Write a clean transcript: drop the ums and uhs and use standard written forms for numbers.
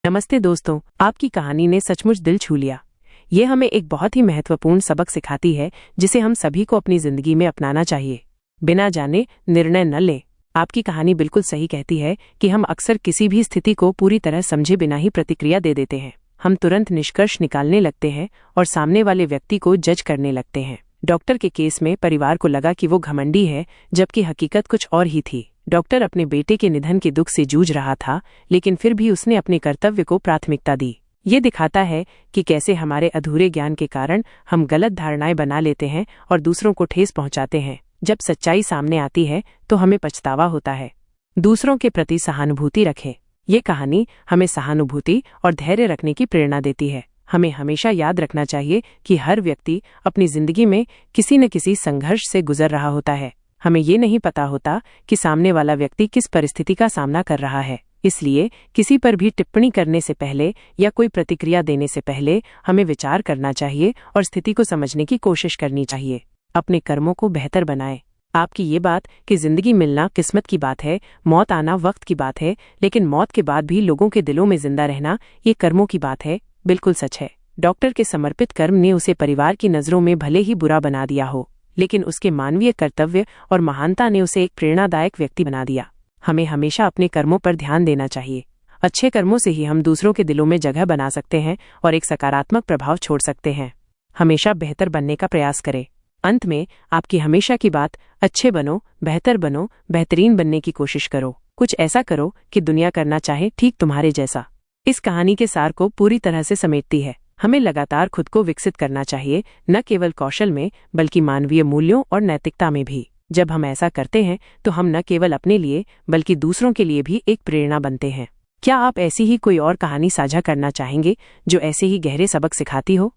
नमस्ते दोस्तों, आपकी कहानी ने सचमुच दिल छू लिया। ये हमें एक बहुत ही महत्वपूर्ण सबक सिखाती है जिसे हम सभी को अपनी जिंदगी में अपनाना चाहिए। बिना जाने निर्णय न लें। आपकी कहानी बिल्कुल सही कहती है कि हम अक्सर किसी भी स्थिति को पूरी तरह समझे बिना ही प्रतिक्रिया दे देते हैं। हम तुरंत निष्कर्ष निकालने लगते हैं और सामने वाले व्यक्ति को जज करने लगते हैं। डॉक्टर के केस में परिवार को लगा कि वो घमंडी है, जबकि हकीकत कुछ और ही थी। डॉक्टर अपने बेटे के निधन के दुख से जूझ रहा था, लेकिन फिर भी उसने अपने कर्तव्य को प्राथमिकता दी। ये दिखाता है कि कैसे हमारे अधूरे ज्ञान के कारण हम गलत धारणाएं बना लेते हैं और दूसरों को ठेस पहुंचाते हैं। जब सच्चाई सामने आती है तो हमें पछतावा होता है। दूसरों के प्रति सहानुभूति रखें। ये कहानी हमें सहानुभूति और धैर्य रखने की प्रेरणा देती है। हमें हमेशा याद रखना चाहिए कि हर व्यक्ति अपनी जिंदगी में किसी न किसी संघर्ष से गुजर रहा होता है। हमें ये नहीं पता होता कि सामने वाला व्यक्ति किस परिस्थिति का सामना कर रहा है। इसलिए किसी पर भी टिप्पणी करने से पहले या कोई प्रतिक्रिया देने से पहले हमें विचार करना चाहिए और स्थिति को समझने की कोशिश करनी चाहिए। अपने कर्मों को बेहतर बनाएं। आपकी ये बात कि जिंदगी मिलना किस्मत की बात है, मौत आना वक्त की बात है, लेकिन मौत के बाद भी लोगों के दिलों में जिंदा रहना ये कर्मों की बात है, बिल्कुल सच है। डॉक्टर के समर्पित कर्म ने उसे परिवार की नजरों में भले ही बुरा बना दिया हो, लेकिन उसके मानवीय कर्तव्य और महानता ने उसे एक प्रेरणादायक व्यक्ति बना दिया। हमें हमेशा अपने कर्मों पर ध्यान देना चाहिए। अच्छे कर्मों से ही हम दूसरों के दिलों में जगह बना सकते हैं और एक सकारात्मक प्रभाव छोड़ सकते हैं। हमेशा बेहतर बनने का प्रयास करें। अंत में आपकी हमेशा की बात, अच्छे बनो, बेहतरीन बनने की कोशिश करो। कुछ ऐसा करो कि दुनिया करना चाहे ठीक तुम्हारे जैसा। इस कहानी के सार को पूरी तरह से समेटती है। हमें लगातार खुद को विकसित करना चाहिए, न केवल कौशल में बल्कि मानवीय मूल्यों और नैतिकता में भी। जब हम ऐसा करते हैं तो हम न केवल अपने लिए बल्कि दूसरों के लिए भी एक प्रेरणा बनते हैं। क्या आप ऐसी ही कोई और कहानी साझा करना चाहेंगे जो ऐसे ही गहरे सबक सिखाती हो?